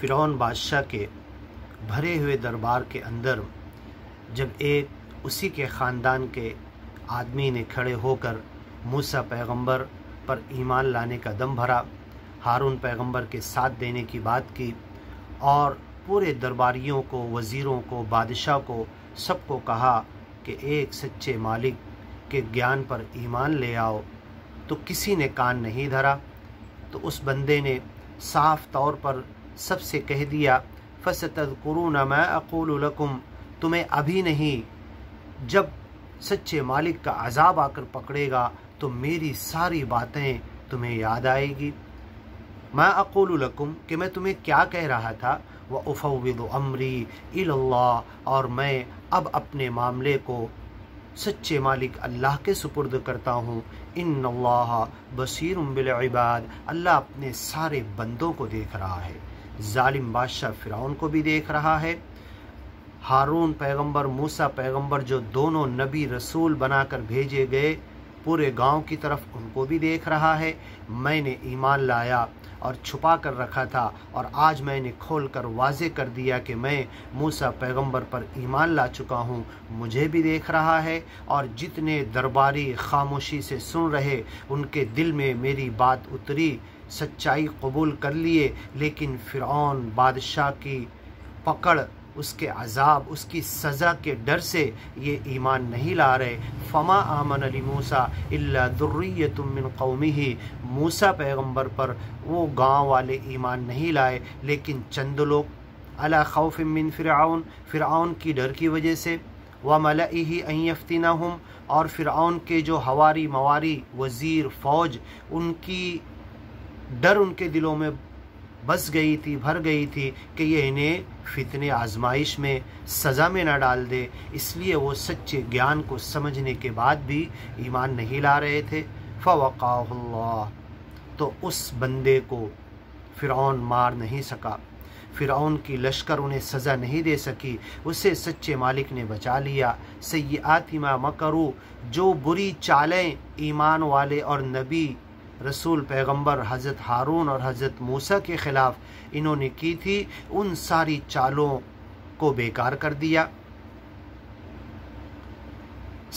فرعون بادشاہ کے بھرے ہوئے دربار کے اندر جب ایک اسی کے خاندان کے آدمی نے کھڑے ہو کر موسیٰ پیغمبر پر ایمان لانے کا دم بھرا، ہارون پیغمبر کے ساتھ دینے کی بات کی اور پورے درباریوں کو، وزیروں کو، بادشاہ کو، سب کو کہا کہ ایک سچے مالک کے گیان پر ایمان لے آؤ، تو کسی نے کان نہیں دھرا۔ تو اس بندے نے صاف طور پر سب سے کہہ دیا فَسَتَذْكُرُونَ مَا أَقُولُ لَكُمْ، تمہیں ابھی نہیں، جب سچے مالک کا عذاب آ کر پکڑے گا تو میری ساری باتیں تمہیں یاد آئے گی۔ مَا أَقُولُ لَكُمْ کہ میں تمہیں کیا کہہ رہا تھا، وَأُفَوِّضُ أَمْرِي إِلَى اللَّهِ، اور میں اب اپنے معاملے کو سچے مالک اللہ کے سپرد کرتا ہوں۔ ان اللہ بصیر بالعباد، اللہ اپنے سارے بندوں کو دیکھ رہا ہے، ظالم بادشاہ فرعون کو بھی دیکھ رہا ہے، ہارون پیغمبر، موسیٰ پیغمبر جو دونوں نبی رسول بنا کر بھیجے گئے پورے گاؤں کی طرف، ان کو بھی دیکھ رہا ہے۔ میں نے ایمان لایا اور چھپا کر رکھا تھا، اور آج میں نے کھول کر واضح کر دیا کہ میں موسیٰ پیغمبر پر ایمان لا چکا ہوں، مجھے بھی دیکھ رہا ہے۔ اور جتنے درباری خاموشی سے سن رہے، ان کے دل میں میری بات اتری، سچائی قبول کر لیے، لیکن فرعون بادشاہ کی پکڑ، اس کے عذاب، اس کی سزا کے ڈر سے یہ ایمان نہیں لا رہے۔ فما آمن لموسیٰ الا ذریۃ من قومہ، موسیٰ پیغمبر پر وہ گاؤں والے ایمان نہیں لائے، لیکن چند لوگ، علی خوف من فرعون، فرعون کی ڈر کی وجہ سے، وملئہ ان یفتنہم، اور فرعون کے جو ہواری مواری، وزیر، فوج، ان کی ڈر ان کے دلوں میں بس گئی تھی، بھر گئی تھی کہ یہ انہیں فتنے، آزمائش میں، سزا میں نہ ڈال دے، اس لیے وہ سچے گیان کو سمجھنے کے بعد بھی ایمان نہیں لا رہے تھے۔ فوقاہ اللہ، تو اس بندے کو فرعون مار نہیں سکا، فرعون کی لشکر انہیں سزا نہیں دے سکی، اسے سچے مالک نے بچا لیا۔ سیئات ما مکروا، جو بری چالیں ایمان والے اور نبی رسول پیغمبر حضرت ہارون اور حضرت موسیٰ کے خلاف انہوں نے کی تھی، ان ساری چالوں کو بیکار کر دیا۔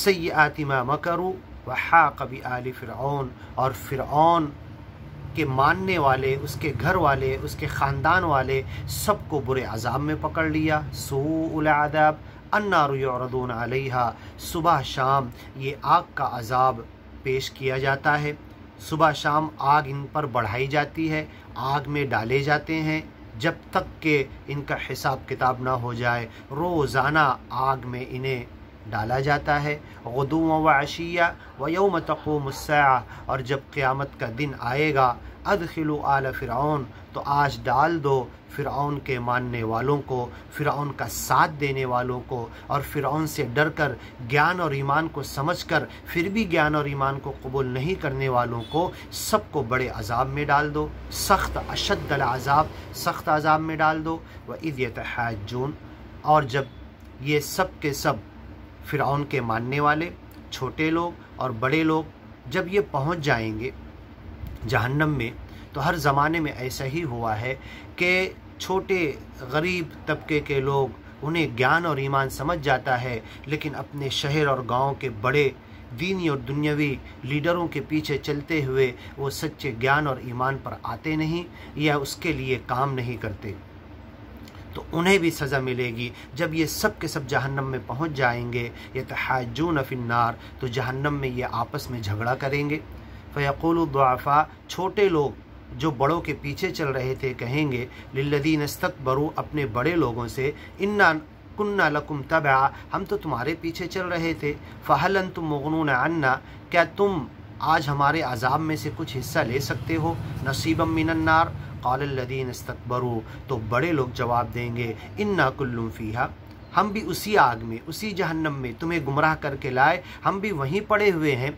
سیئات ما مکروا وحاق بآل فرعون، اور فرعون کے ماننے والے، اس کے گھر والے، اس کے خاندان والے سب کو برے عذاب میں پکڑ لیا۔ سوء العذاب النار یعرضون علیہا، صبح شام یہ آگ کا عذاب پیش کیا جاتا ہے، صبح شام آگ ان پر بڑھائی جاتی ہے، آگ میں ڈالے جاتے ہیں جب تک کہ ان کا حساب کتاب نہ ہو جائے، روزانہ آگ میں انہیں ڈالا جاتا ہے۔ غدوا وعشیہ ویوم تقوم الساعہ، اور جب قیامت کا دن آئے گا، ادخلوا آل فرعون، تو آج ڈال دو فرعون کے ماننے والوں کو، فرعون کا ساتھ دینے والوں کو، اور فرعون سے ڈر کر، گیان اور ایمان کو سمجھ کر پھر بھی گیان اور ایمان کو قبول نہیں کرنے والوں کو، سب کو بڑے عذاب میں ڈال دو، سخت، اشد العذاب، سخت عذاب میں ڈال دو۔ وَإِذْ يَتَحَاجُّونَ، اور جب یہ سب کے سب فرعون کے ماننے والے، چھوٹے لوگ اور بڑے لوگ، جب یہ پہنچ جائیں گے جہنم میں، تو ہر زمانے میں ایسا ہی ہوا ہے کہ چھوٹے غریب طبقے کے لوگ، انہیں گیان اور ایمان سمجھ جاتا ہے، لیکن اپنے شہر اور گاؤں کے بڑے دینی اور دنیاوی لیڈروں کے پیچھے چلتے ہوئے وہ سچے گیان اور ایمان پر آتے نہیں یا اس کے لیے کام نہیں کرتے، تو انہیں بھی سزا ملے گی۔ جب یہ سب کے سب جہنم میں پہنچ جائیں گے، یتحاجون فی النار، تو جہنم میں یہ آپس میں جھگڑا کریں گے۔ فیقول الضعفاء، چھوٹے لوگ جو بڑوں کے پیچھے چل رہے تھے کہیں گے، للذین استکبروا، اپنے بڑے لوگوں سے، انا کننا لکم تبعا، ہم تو تمہارے پیچھے چل رہے تھے، فہل انتم مغنون عنا، کیا تم آج ہمارے عذاب میں سے کچھ حصہ لے سکتے ہو، نصیبا من النار؟ قال الذین استکبروا، تو بڑے لوگ جواب دیں گے، انا کل فیہا، ہم بھی اسی آگ میں، اسی جہنم میں تمہیں گمراہ کر کے لائے، ہم بھی وہیں پڑے ہوئے ہیں،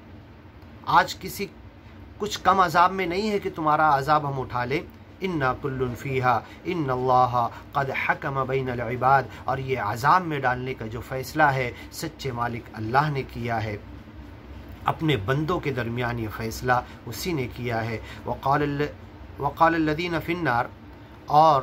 آج کسی کچھ کم عذاب میں نہیں ہے کہ تمہارا عذاب ہم اٹھا لیں۔ انا کل فیہا ان اللہ قد حکم بین العباد، اور یہ عذاب میں ڈالنے کا جو فیصلہ ہے سچے مالک اللہ نے کیا ہے، اپنے بندوں کے درمیان یہ فیصلہ اسی نے کیا ہے۔ وقال الذین فی النار، اور